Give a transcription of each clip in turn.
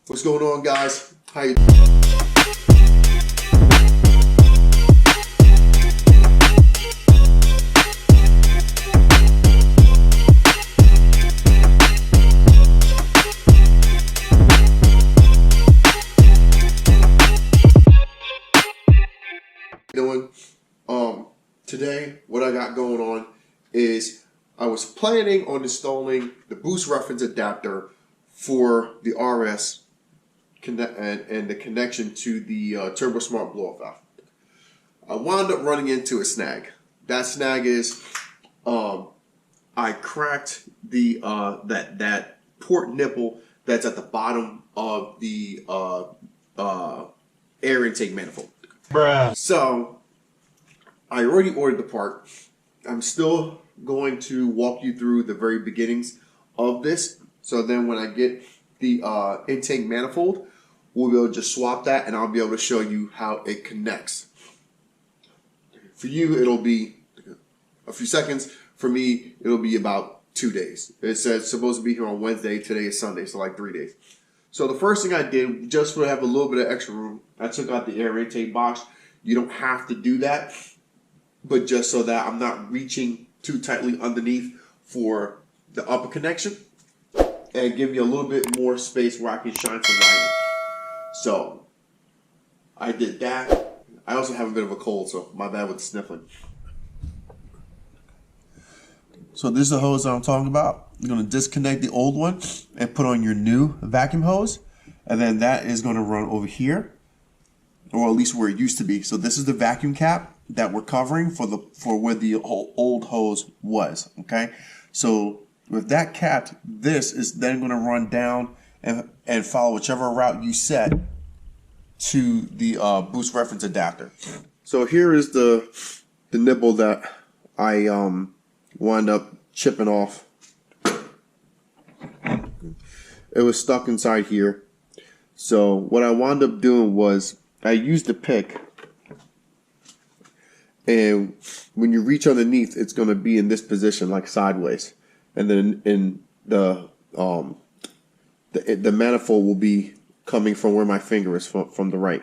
What's going on, guys? How you doing? Today, what I got going on is I was planning on installing the boost reference adapter for the RS and the connection to the Turbosmart blow-off valve. I wound up running into a snag. That snag is I cracked the that port nipple that's at the bottom of the air intake manifold. Bruh. So I already ordered the part. I'm still going to walk you through the very beginnings of this. So then when I get the intake manifold, we'll be able to just swap that and I'll be able to show you how it connects. For you, it'll be a few seconds. For me, it'll be about 2 days. It says it's supposed to be here on Wednesday. Today is Sunday, so like 3 days. So the first thing I did, just to have a little bit of extra room, I took out the air intake box. You don't have to do that, but just so that I'm not reaching too tightly underneath for the upper connection and give you a little bit more space where I can shine some light in. So I did that. I also have a bit of a cold, so my bad with the sniffling. So this is the hose that I'm talking about. You're going to disconnect the old one and put on your new vacuum hose, and then that is going to run over here, or at least where it used to be. So this is the vacuum cap that we're covering for where the old hose was. Okay, so with that capped, this is then going to run down and follow whichever route you set to the boost reference adapter. So here is the nipple that I wound up chipping off. It was stuck inside here. So what I wound up doing was I used a pick, and when you reach underneath, it's going to be in this position, like sideways, and then in the manifold will be coming from where my finger is from the right.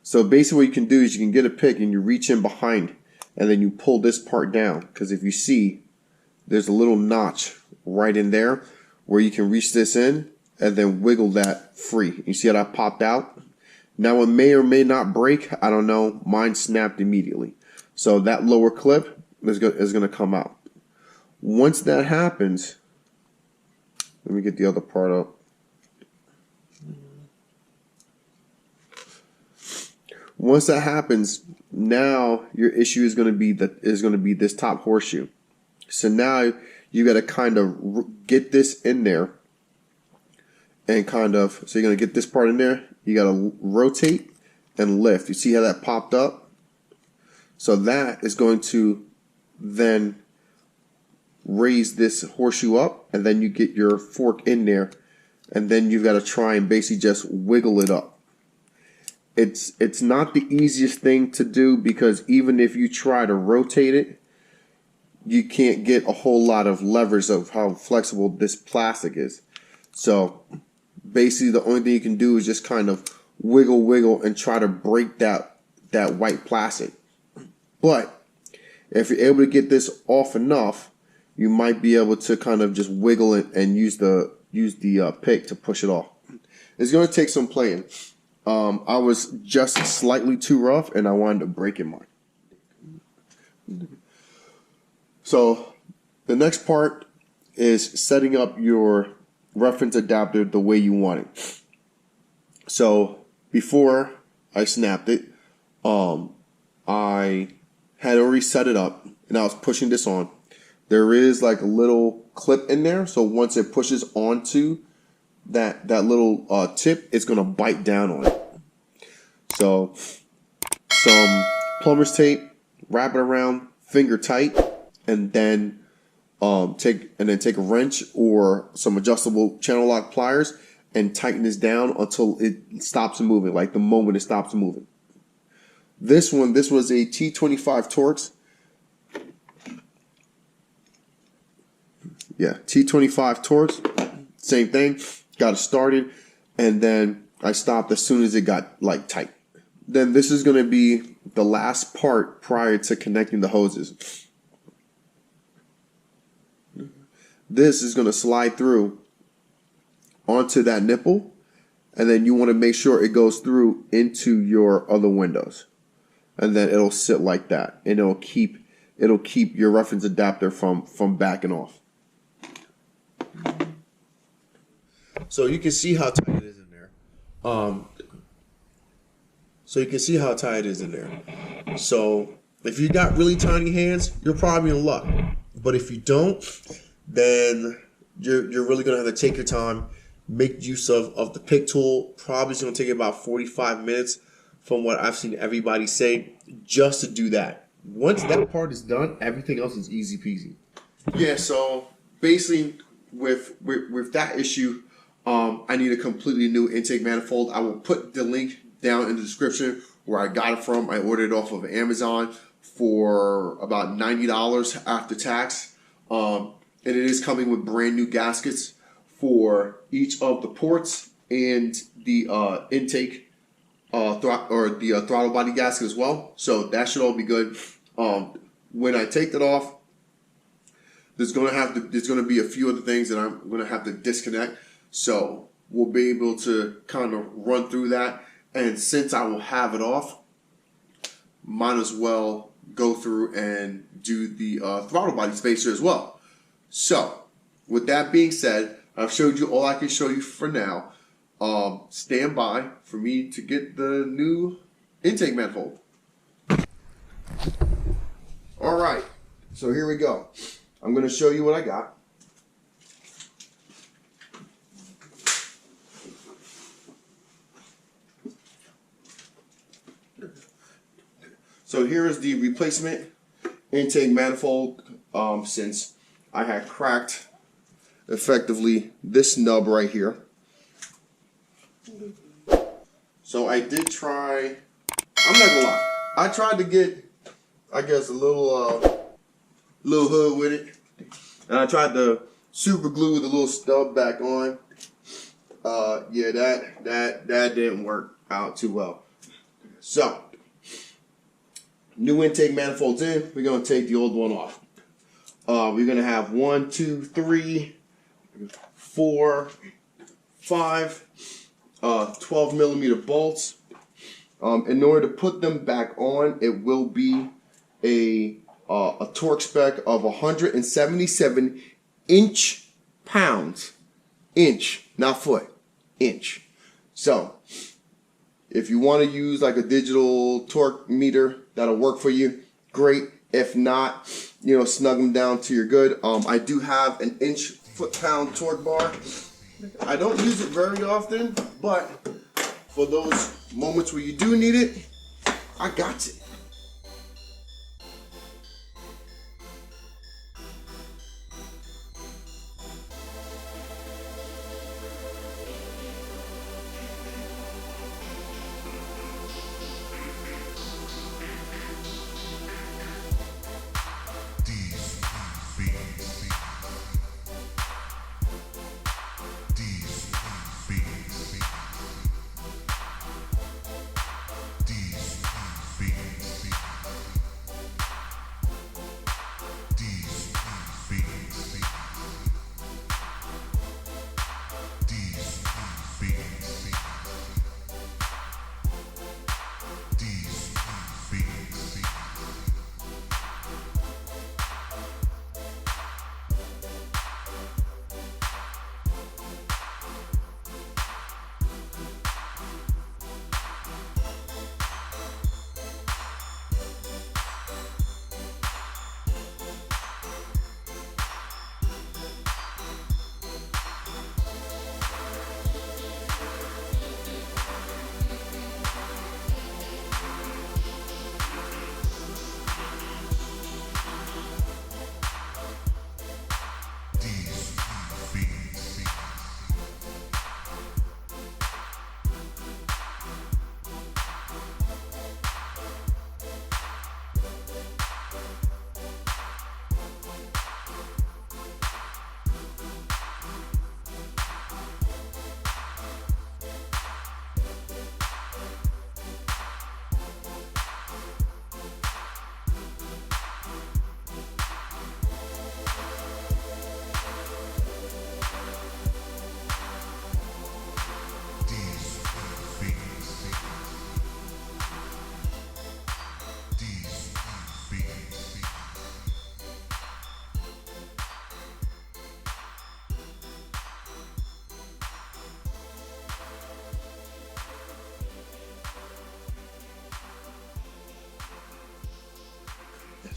So basically what you can do is you can get a pick and you reach in behind and then you pull this part down, because if you see, there's a little notch right in there where you can reach this in and then wiggle that free. You see how that popped out? Now it may or may not break, I don't know. Mine snapped immediately. So that lower clip is going to come out. Once that happens, let me get the other part up. Once that happens, now your issue is going to be this top horseshoe. So now you got to kind of get this in there, and so you're going to get this part in there. You got to rotate and lift. You see how that popped up? So that is going to then raise this horseshoe up, and then you get your fork in there, and then you've got to try and basically just wiggle it up. It's not the easiest thing to do, because even if you try to rotate it, you can't get a whole lot of leverage of how flexible this plastic is. So basically the only thing you can do is just kind of wiggle and try to break that white plastic. But if you're able to get this off enough, you might be able to kind of just wiggle it and use the pick to push it off. It's going to take some playing. I was just slightly too rough and I wound up breaking mine. So the next part is setting up your reference adapter the way you want it. So before I snapped it, I had already set it up and I was pushing this on. There is like a little clip in there, so once it pushes onto that little tip, it's gonna bite down on it. So some plumber's tape, wrap it around, finger tight, and then take a wrench or some adjustable channel lock pliers and tighten this down until it stops moving, like the moment it stops moving. This was a T25 Torx. Yeah, T25 Torx, same thing. Got it started. and then I stopped as soon as it got like tight. Then this is going to be the last part prior to connecting the hoses. This is going to slide through onto that nipple, and then you want to make sure it goes through into your other windows, and then it'll sit like that, and it'll keep your reference adapter from backing off. So you can see how tight it is in there. So if you got really tiny hands, you're probably in luck. But if you don't, then you're really gonna have to take your time, make use of the pick tool. Probably it's gonna take about 45 minutes from what I've seen everybody say, just to do that. Once that part is done, everything else is easy peasy. Yeah, so basically with that issue, I need a completely new intake manifold. I will put the link down in the description where I got it from. I ordered it off of Amazon for about $90 after tax. And it is coming with brand new gaskets for each of the ports and the intake throttle body gasket as well. So that should all be good. When I take that off, there's gonna be a few other things that I'm gonna have to disconnect. So we'll be able to kind of run through that. And since I will have it off, might as well go through and do the throttle body spacer as well. So with that being said, I've showed you all I can show you for now. Stand by for me to get the new intake manifold. All right, so here we go. I'm going to show you what I got. So here is the replacement intake manifold, since I had cracked effectively this nub right here. So I did try, I'm not gonna lie, I tried to get, I guess, a little hood with it, and I tried to super glue the little stub back on. Yeah, that didn't work out too well. So new intake manifolds in. We're gonna take the old one off. We're gonna have 1, 2, 3, 4, 5 12 millimeter bolts. In order to put them back on, it will be a torque spec of 177 inch-pounds. Inch, not foot, inch. So if you want to use like a digital torque meter, that'll work for you. Great. If not, snug them down till you're good. I do have an inch foot-pound torque bar. I don't use it very often, but for those moments where you do need it, I got it. Beats.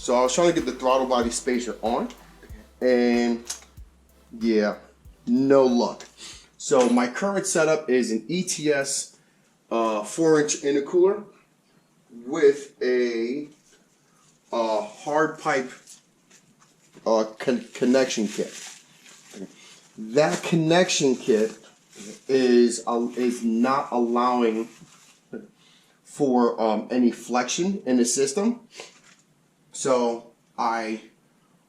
So I was trying to get the throttle body spacer on, and yeah, no luck. So my current setup is an ETS 4-inch intercooler with a hard pipe connection kit. That connection kit is not allowing for any flexion in the system. So I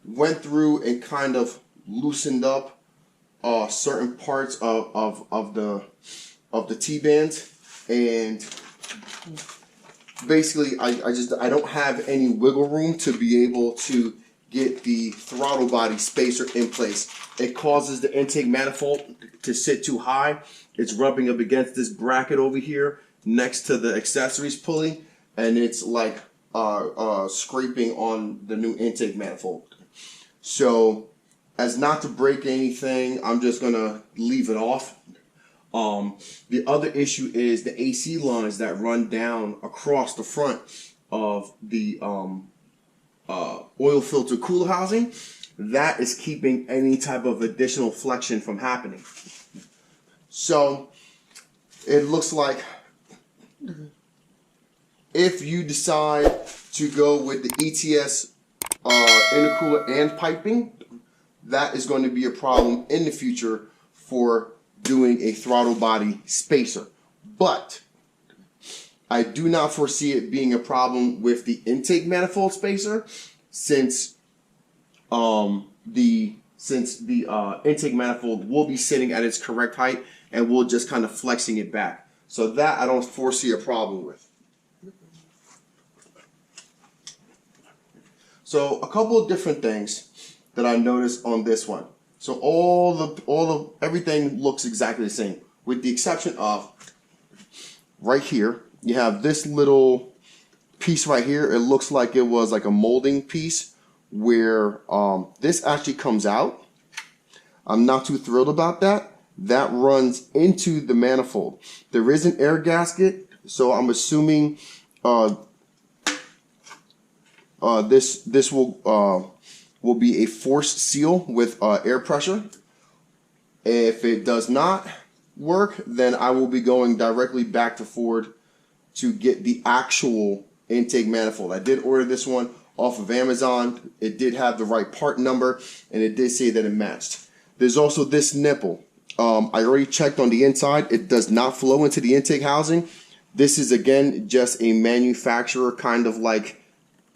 went through and kind of loosened up certain parts of the T-bands, and basically I don't have any wiggle room to be able to get the throttle body spacer in place. It causes the intake manifold to sit too high. It's rubbing up against this bracket over here next to the accessories pulley, and it's like scraping on the new intake manifold. So as not to break anything, I'm just gonna leave it off. The other issue is the AC lines that run down across the front of the oil filter cooler housing. That is keeping any type of additional flexion from happening. So it looks like if you decide to go with the ETS intercooler and piping, that is going to be a problem in the future for doing a throttle body spacer. But I do not foresee it being a problem with the intake manifold spacer, since the intake manifold will be sitting at its correct height and we'll just kind of flexing it back. So that I don't foresee a problem with. So a couple of different things that I noticed on this one. So everything looks exactly the same, with the exception of right here. You have this little piece right here. It looks like it was like a molding piece where this actually comes out. I'm not too thrilled about that. That runs into the manifold. There is an air gasket, so I'm assuming this will be a forced seal with air pressure. If it does not work, then I will be going directly back to Ford to get the actual intake manifold. I did order this one off of Amazon. It did have the right part number, and it did say that it matched. There's also this nipple. I already checked on the inside. It does not flow into the intake housing. This is, again, just a manufacturer kind of like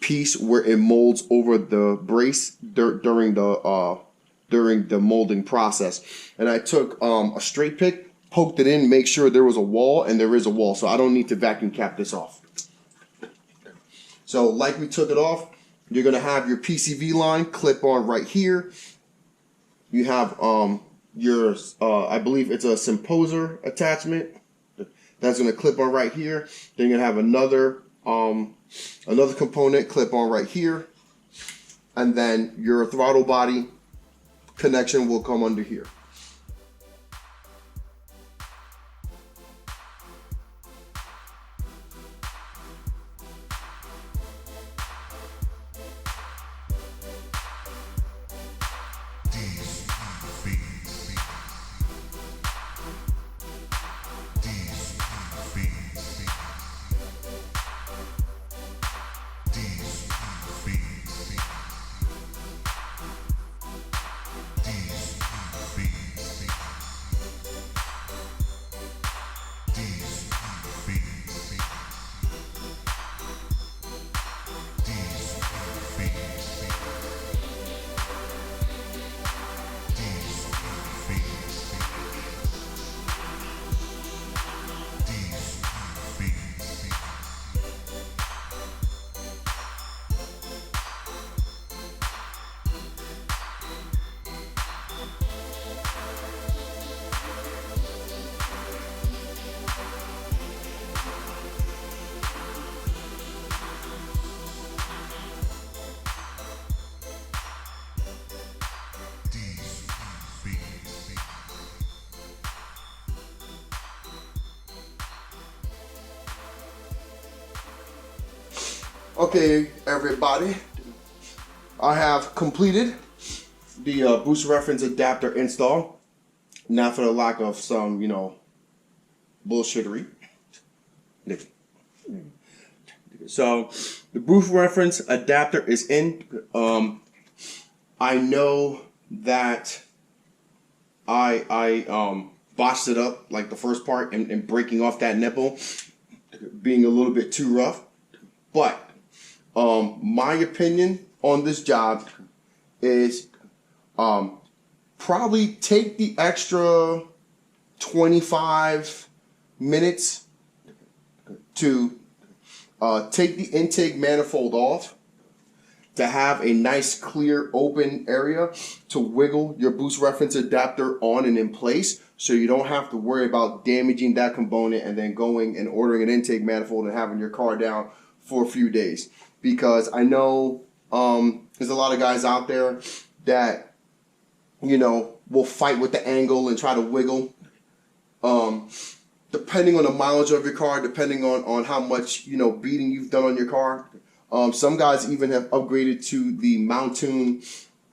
piece where it molds over the brace during the molding process. And I took a straight pick, poked it in, make sure there was a wall, and there is a wall, so I don't need to vacuum cap this off. So like we took it off, you're going to have your PCV line clip on right here. You have your I believe it's a Symposer attachment that's going to clip on right here. Then you're going to have another component clip on right here, and then your throttle body connection will come under here. Okay, everybody, I have completed the boost reference adapter install. Now for the lack of some, you know, bullshittery. So the boost reference adapter is in. I know that I botched it up, like the first part, and breaking off that nipple being a little bit too rough. But my opinion on this job is probably take the extra 25 minutes to take the intake manifold off, to have a nice clear open area to wiggle your boost reference adapter on and in place, so you don't have to worry about damaging that component and then going and ordering an intake manifold and having your car down for a few days. Because I know there's a lot of guys out there that, you know, will fight with the angle and try to wiggle. Depending on the mileage of your car, depending on how much, you know, beating you've done on your car. Some guys even have upgraded to the Mountoon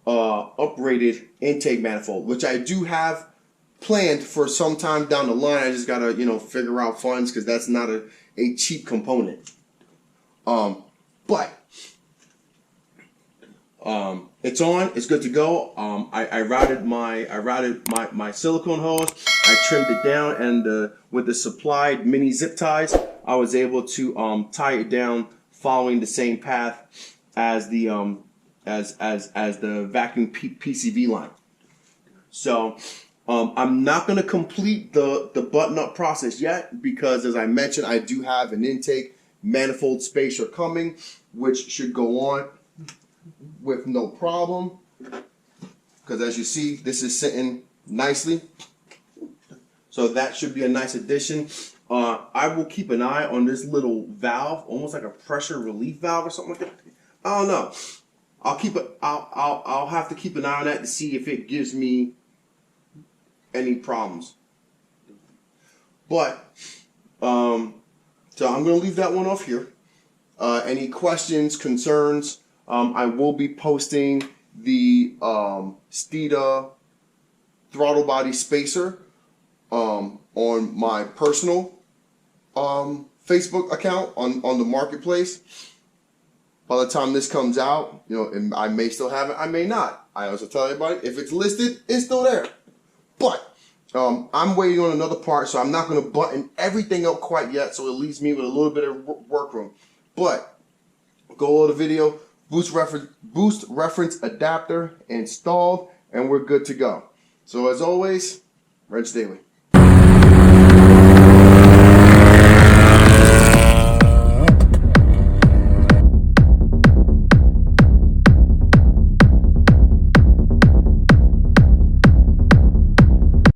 uprated intake manifold, which I do have planned for some time down the line. I just gotta, you know, figure out funds, because that's not a cheap component. But it's on. It's good to go. I routed my silicone hose. I trimmed it down, and with the supplied mini zip ties, I was able to tie it down following the same path as the as the vacuum PCV line. So I'm not going to complete the button up process yet, because as I mentioned, I do have an intake manifold spacer coming, which should go on with no problem, because as you see, this is sitting nicely, so that should be a nice addition. I will keep an eye on this little valve, almost like a pressure relief valve or something like that. I don't know. I'll have to keep an eye on that to see if it gives me any problems. But so I'm going to leave that one off here. Any questions, concerns? I will be posting the Steeda throttle body spacer on my personal Facebook account on the marketplace. By the time this comes out, you know, and I may still have it, I may not. I also tell everybody, if it's listed, it's still there. But I'm waiting on another part, so I'm not going to button everything up quite yet, so it leaves me with a little bit of work room. But go to the video, boost reference adapter installed, and we're good to go. So as always, Wrench Daily.